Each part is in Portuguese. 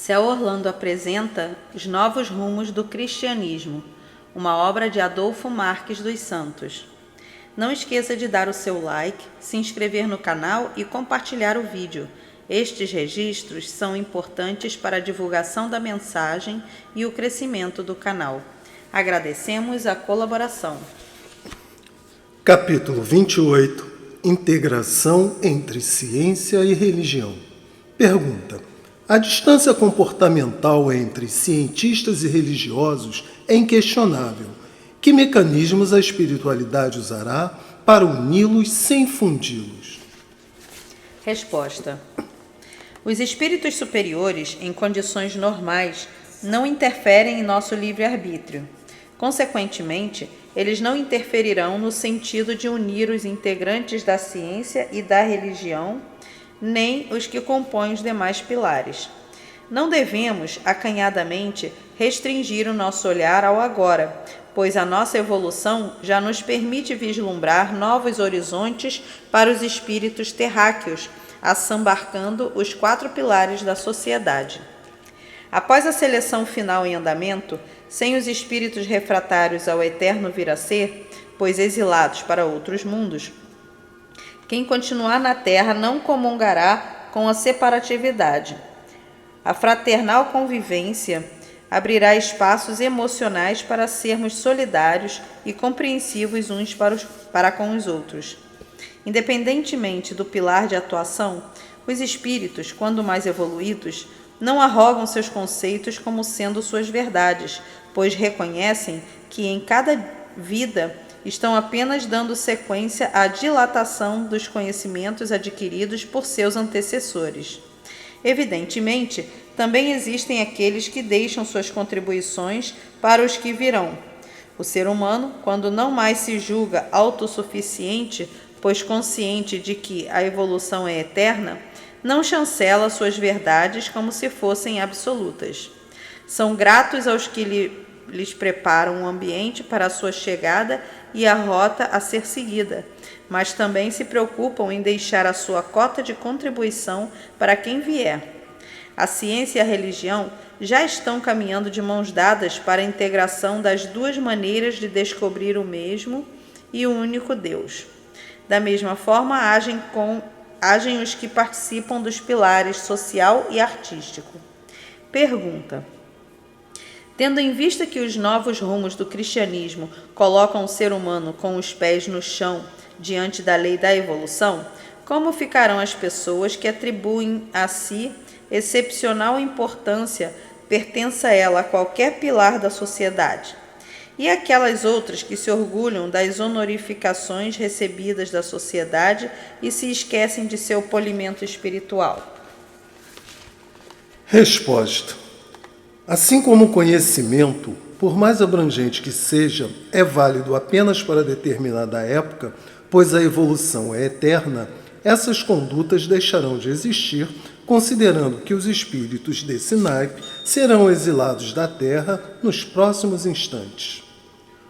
Céu Orlando apresenta Os Novos Rumos do Cristianismo, uma obra de Adolfo Marques dos Santos. Não esqueça de dar o seu like, se inscrever no canal e compartilhar o vídeo. Estes registros são importantes para a divulgação da mensagem e o crescimento do canal. Agradecemos a colaboração. Capítulo 28. Integração entre ciência e religião. Pergunta: a distância comportamental entre cientistas e religiosos é inquestionável. Que mecanismos a espiritualidade usará para uni-los sem fundi-los? Resposta: os espíritos superiores, em condições normais, não interferem em nosso livre-arbítrio. Consequentemente, eles não interferirão no sentido de unir os integrantes da ciência e da religião, nem os que compõem os demais pilares. Não devemos, acanhadamente, restringir o nosso olhar ao agora, pois a nossa evolução já nos permite vislumbrar novos horizontes para os espíritos terráqueos, assambarcando os 4 pilares da sociedade. Após a seleção final em andamento, sem os espíritos refratários ao eterno vir a ser, pois exilados para outros mundos, quem continuar na Terra não comungará com a separatividade. A fraternal convivência abrirá espaços emocionais para sermos solidários e compreensivos uns para com os outros. Independentemente do pilar de atuação, os espíritos, quando mais evoluídos, não arrogam seus conceitos como sendo suas verdades, pois reconhecem que em cada vida estão apenas dando sequência à dilatação dos conhecimentos adquiridos por seus antecessores. Evidentemente, também existem aqueles que deixam suas contribuições para os que virão. O ser humano, quando não mais se julga autossuficiente, pois consciente de que a evolução é eterna, não chancela suas verdades como se fossem absolutas. São gratos aos que lhes preparam o ambiente para a sua chegada e a rota a ser seguida, mas também se preocupam em deixar a sua cota de contribuição para quem vier. A ciência e a religião já estão caminhando de mãos dadas para a integração das 2 maneiras de descobrir o mesmo e o único Deus. Da mesma forma, agem os que participam dos pilares social e artístico. Pergunta: tendo em vista que os novos rumos do cristianismo colocam o ser humano com os pés no chão diante da lei da evolução, como ficarão as pessoas que atribuem a si excepcional importância, pertença ela a qualquer pilar da sociedade? E aquelas outras que se orgulham das honorificações recebidas da sociedade e se esquecem de seu polimento espiritual? Resposta: assim como o conhecimento, por mais abrangente que seja, é válido apenas para determinada época, pois a evolução é eterna, essas condutas deixarão de existir, considerando que os espíritos desse naipe serão exilados da Terra nos próximos instantes.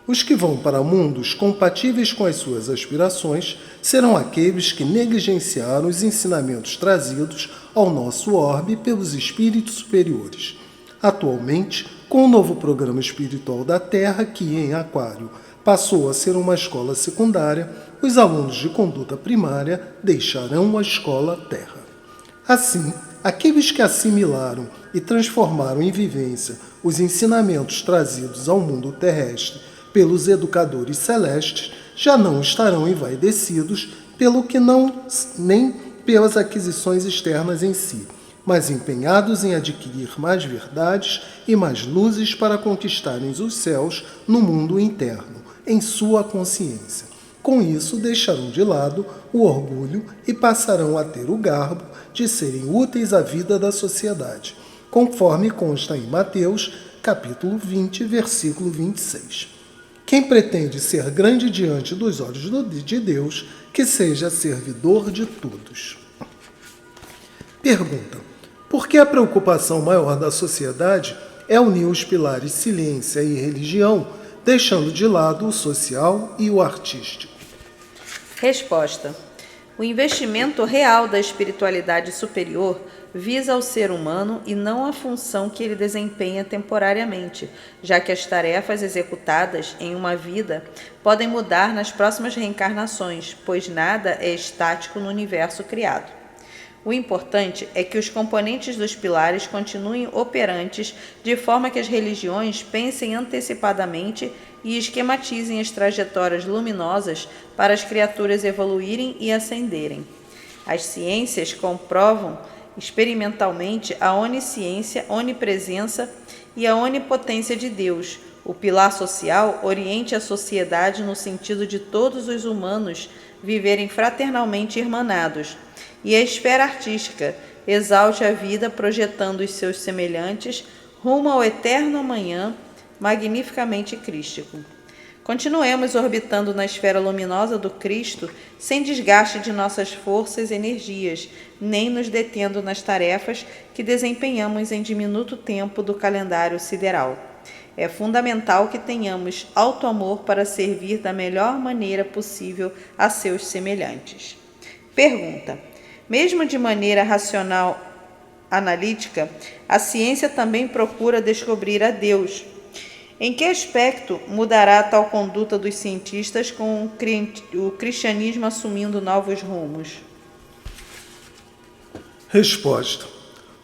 Os que vão para mundos compatíveis com as suas aspirações serão aqueles que negligenciaram os ensinamentos trazidos ao nosso orbe pelos espíritos superiores. Atualmente, com o novo programa espiritual da Terra, que em Aquário passou a ser uma escola secundária, os alunos de conduta primária deixarão a escola Terra. Assim, aqueles que assimilaram e transformaram em vivência os ensinamentos trazidos ao mundo terrestre pelos educadores celestes já não estarão envaidecidos pelo que não, nem pelas aquisições externas em si, mas empenhados em adquirir mais verdades e mais luzes para conquistarem os céus no mundo interno, em sua consciência. Com isso, deixarão de lado o orgulho e passarão a ter o garbo de serem úteis à vida da sociedade, conforme consta em Mateus, capítulo 20, versículo 26. Quem pretende ser grande diante dos olhos de Deus, que seja servidor de todos. Pergunta: por que a preocupação maior da sociedade é unir os pilares ciência e religião, deixando de lado o social e o artístico? Resposta: o investimento real da espiritualidade superior visa o ser humano e não a função que ele desempenha temporariamente, já que as tarefas executadas em uma vida podem mudar nas próximas reencarnações, pois nada é estático no universo criado. O importante é que os componentes dos pilares continuem operantes de forma que as religiões pensem antecipadamente e esquematizem as trajetórias luminosas para as criaturas evoluírem e ascenderem. As ciências comprovam experimentalmente a onisciência, onipresença e a onipotência de Deus. O pilar social oriente a sociedade no sentido de todos os humanos viverem fraternalmente irmanados. E a esfera artística exalte a vida projetando os seus semelhantes rumo ao eterno amanhã, magnificamente crístico. Continuemos orbitando na esfera luminosa do Cristo, sem desgaste de nossas forças e energias, nem nos detendo nas tarefas que desempenhamos em diminuto tempo do calendário sideral. É fundamental que tenhamos alto amor para servir da melhor maneira possível a seus semelhantes. Pergunta: mesmo de maneira racional analítica, a ciência também procura descobrir a Deus. Em que aspecto mudará tal conduta dos cientistas com o cristianismo assumindo novos rumos? Resposta: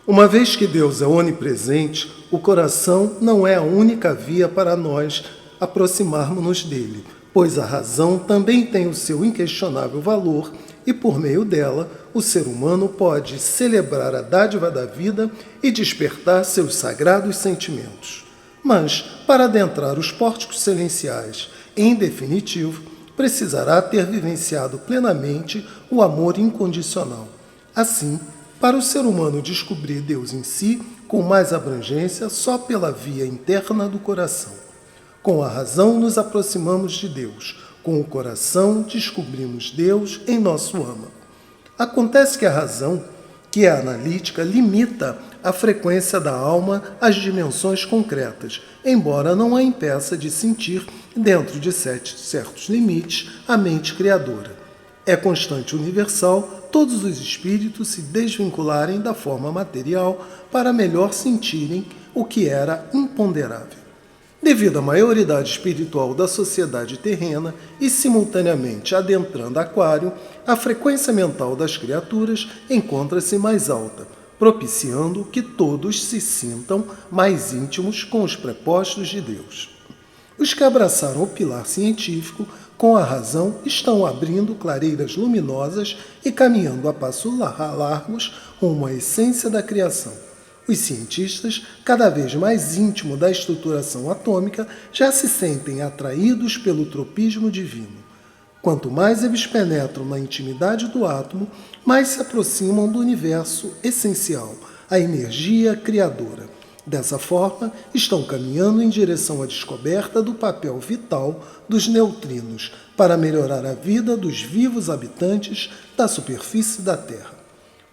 uma vez que Deus é onipresente, o coração não é a única via para nós aproximarmos-nos dele, pois a razão também tem o seu inquestionável valor e, por meio dela, o ser humano pode celebrar a dádiva da vida e despertar seus sagrados sentimentos. Mas, para adentrar os pórticos celestiais, em definitivo, precisará ter vivenciado plenamente o amor incondicional. Assim, para o ser humano descobrir Deus em si, com mais abrangência, só pela via interna do coração. Com a razão nos aproximamos de Deus, com o coração descobrimos Deus em nosso âmago. Acontece que a razão, que é analítica, limita a frequência da alma às dimensões concretas, embora não a impeça de sentir, dentro de certos limites, a mente criadora. É constante universal todos os espíritos se desvincularem da forma material para melhor sentirem o que era imponderável. Devido à maioridade espiritual da sociedade terrena e simultaneamente adentrando Aquário, a frequência mental das criaturas encontra-se mais alta, propiciando que todos se sintam mais íntimos com os prepostos de Deus. Os que abraçaram o pilar científico, com a razão, estão abrindo clareiras luminosas e caminhando a passos largos rumo à essência da criação. Os cientistas, cada vez mais íntimos da estruturação atômica, já se sentem atraídos pelo tropismo divino. Quanto mais eles penetram na intimidade do átomo, mais se aproximam do universo essencial, a energia criadora. Dessa forma, estão caminhando em direção à descoberta do papel vital dos neutrinos para melhorar a vida dos vivos habitantes da superfície da Terra.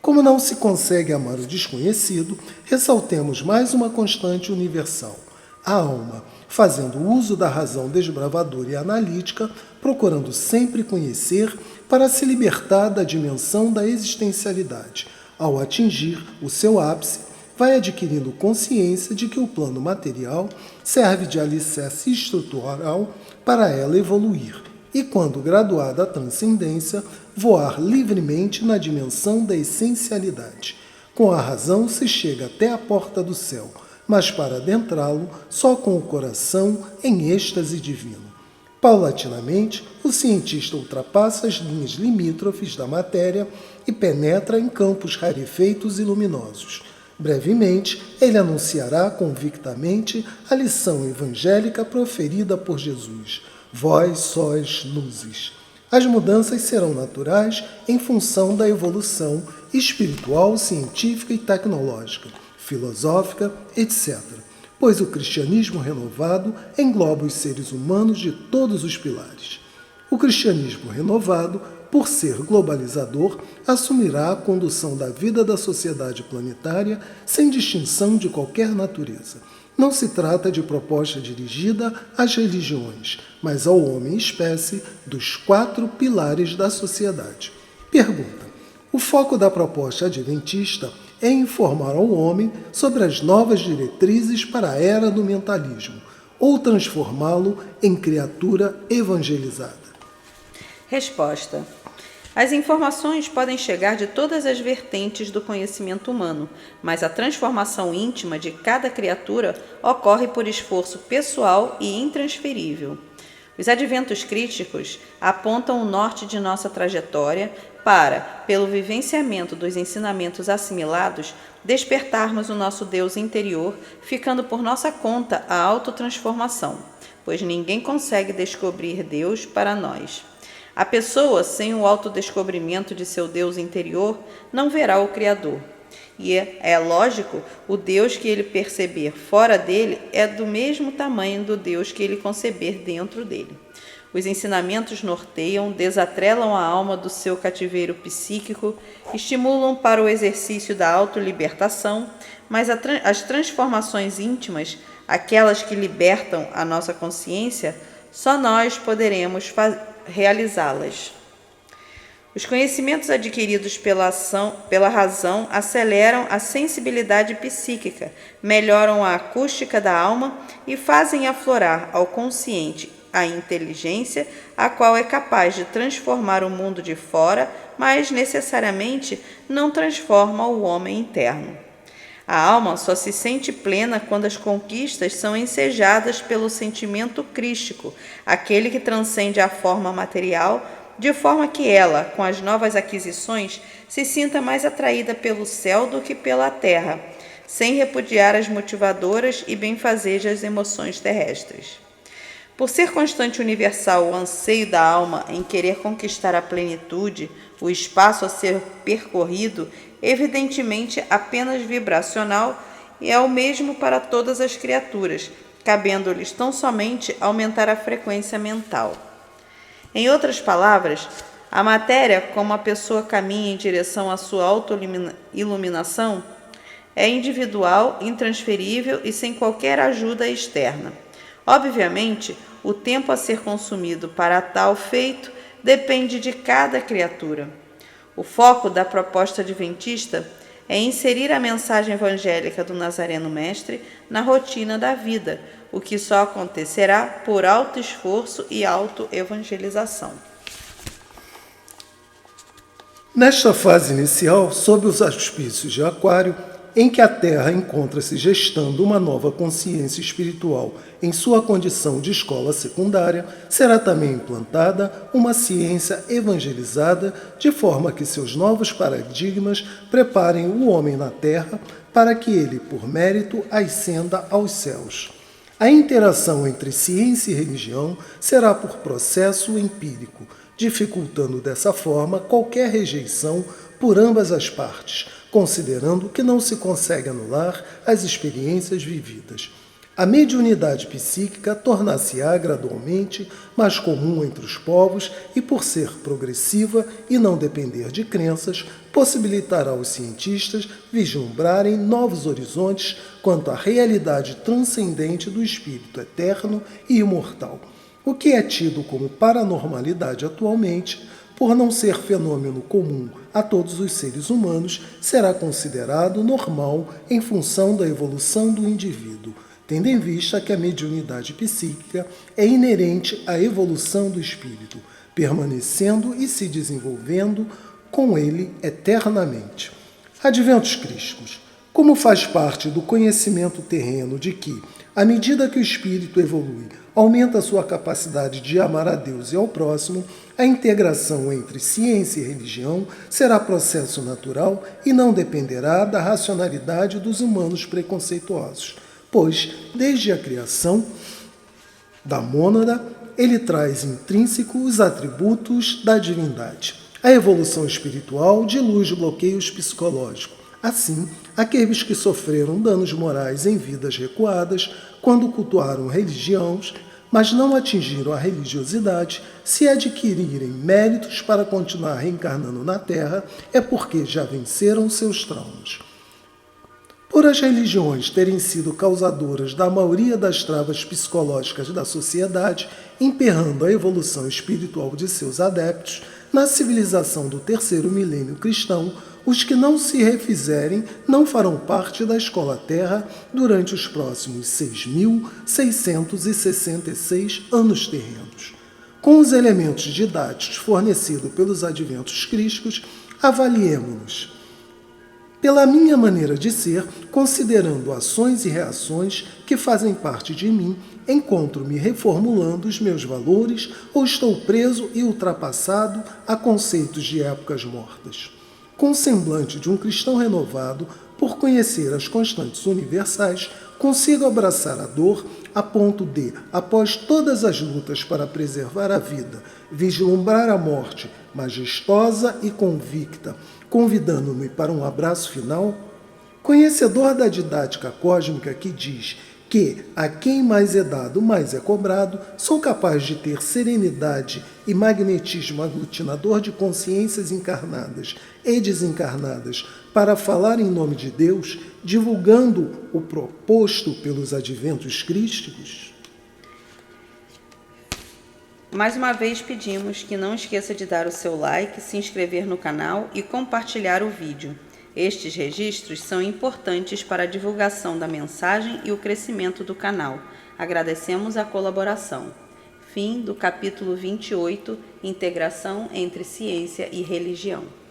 Como não se consegue amar o desconhecido, ressaltemos mais uma constante universal: a alma, fazendo uso da razão desbravadora e analítica, procurando sempre conhecer para se libertar da dimensão da existencialidade. Ao atingir o seu ápice, vai adquirindo consciência de que o plano material serve de alicerce estrutural para ela evoluir e, quando graduada à transcendência, voar livremente na dimensão da essencialidade. Com a razão se chega até a porta do céu, mas para adentrá-lo só com o coração em êxtase divino. Paulatinamente, o cientista ultrapassa as linhas limítrofes da matéria e penetra em campos rarefeitos e luminosos. Brevemente, ele anunciará convictamente a lição evangélica proferida por Jesus: vós sois luzes. As mudanças serão naturais em função da evolução espiritual, científica e tecnológica, filosófica, etc., pois o cristianismo renovado engloba os seres humanos de todos os pilares. O cristianismo renovado, por ser globalizador, assumirá a condução da vida da sociedade planetária sem distinção de qualquer natureza. Não se trata de proposta dirigida às religiões, mas ao homem espécie dos 4 pilares da sociedade. Pergunta: o foco da proposta adventista é informar ao homem sobre as novas diretrizes para a era do mentalismo, ou transformá-lo em criatura evangelizada. Resposta. As informações podem chegar de todas as vertentes do conhecimento humano, mas a transformação íntima de cada criatura ocorre por esforço pessoal e intransferível. Os adventos críticos apontam o norte de nossa trajetória para, pelo vivenciamento dos ensinamentos assimilados, despertarmos o nosso Deus interior, ficando por nossa conta a autotransformação, pois ninguém consegue descobrir Deus para nós. A pessoa sem o autodescobrimento de seu Deus interior não verá o Criador. E é lógico, o Deus que ele perceber fora dele é do mesmo tamanho do Deus que ele conceber dentro dele. Os ensinamentos norteiam, desatrelam a alma do seu cativeiro psíquico, estimulam para o exercício da autolibertação, mas as transformações íntimas, aquelas que libertam a nossa consciência, só nós poderemos realizá-las. Os conhecimentos adquiridos pela razão aceleram a sensibilidade psíquica, melhoram a acústica da alma e fazem aflorar ao consciente a inteligência, a qual é capaz de transformar o mundo de fora, mas necessariamente não transforma o homem interno. A alma só se sente plena quando as conquistas são ensejadas pelo sentimento crístico, aquele que transcende a forma material, de forma que ela, com as novas aquisições, se sinta mais atraída pelo céu do que pela terra, sem repudiar as motivadoras e benfazejas emoções terrestres. Por ser constante universal o anseio da alma em querer conquistar a plenitude, o espaço a ser percorrido, evidentemente apenas vibracional, e é o mesmo para todas as criaturas, cabendo-lhes tão somente aumentar a frequência mental. Em outras palavras, a matéria, como a pessoa caminha em direção à sua auto-iluminação, é individual, intransferível e sem qualquer ajuda externa. Obviamente, o tempo a ser consumido para tal feito depende de cada criatura. O foco da proposta adventista é inserir a mensagem evangélica do Nazareno Mestre na rotina da vida, o que só acontecerá por alto esforço e auto-evangelização. Nesta fase inicial, sob os auspícios de Aquário, em que a Terra encontra-se gestando uma nova consciência espiritual em sua condição de escola secundária, será também implantada uma ciência evangelizada, de forma que seus novos paradigmas preparem o homem na Terra para que ele, por mérito, ascenda aos céus. A interação entre ciência e religião será por processo empírico, dificultando dessa forma qualquer rejeição por ambas as partes, considerando que não se consegue anular as experiências vividas. A mediunidade psíquica tornar-se-á gradualmente mais comum entre os povos e, por ser progressiva e não depender de crenças, possibilitará aos cientistas vislumbrarem novos horizontes quanto à realidade transcendente do espírito eterno e imortal. O que é tido como paranormalidade atualmente, por não ser fenômeno comum a todos os seres humanos, será considerado normal em função da evolução do indivíduo, tendo em vista que a mediunidade psíquica é inerente à evolução do espírito, permanecendo e se desenvolvendo com ele eternamente. Adventos crísticos. Como faz parte do conhecimento terreno de que, à medida que o espírito evolui, aumenta a sua capacidade de amar a Deus e ao próximo, a integração entre ciência e religião será processo natural e não dependerá da racionalidade dos humanos preconceituosos, pois, desde a criação da mônada, ele traz intrínseco os atributos da divindade. A evolução espiritual dilui bloqueios psicológicos. Assim, aqueles que sofreram danos morais em vidas recuadas, quando cultuaram religiões, mas não atingiram a religiosidade, se adquirirem méritos para continuar reencarnando na Terra, é porque já venceram seus traumas. Por as religiões terem sido causadoras da maioria das travas psicológicas da sociedade, emperrando a evolução espiritual de seus adeptos, na civilização do terceiro milênio cristão, os que não se refizerem não farão parte da escola terra durante os próximos 6.666 anos terrenos. Com os elementos didáticos fornecidos pelos adventos crísticos, avaliemo-nos. Pela minha maneira de ser, considerando ações e reações que fazem parte de mim, encontro-me reformulando os meus valores ou estou preso e ultrapassado a conceitos de épocas mortas. Com o semblante de um cristão renovado, por conhecer as constantes universais, consigo abraçar a dor a ponto de, após todas as lutas para preservar a vida, vislumbrar a morte majestosa e convicta, convidando-me para um abraço final? Conhecedor da didática cósmica que diz que a quem mais é dado, mais é cobrado, sou capaz de ter serenidade e magnetismo aglutinador de consciências encarnadas e desencarnadas para falar em nome de Deus, divulgando o proposto pelos adventos crísticos? Mais uma vez pedimos que não esqueça de dar o seu like, se inscrever no canal e compartilhar o vídeo. Estes registros são importantes para a divulgação da mensagem e o crescimento do canal. Agradecemos a colaboração. Fim do capítulo 28, Integração entre Ciência e Religião.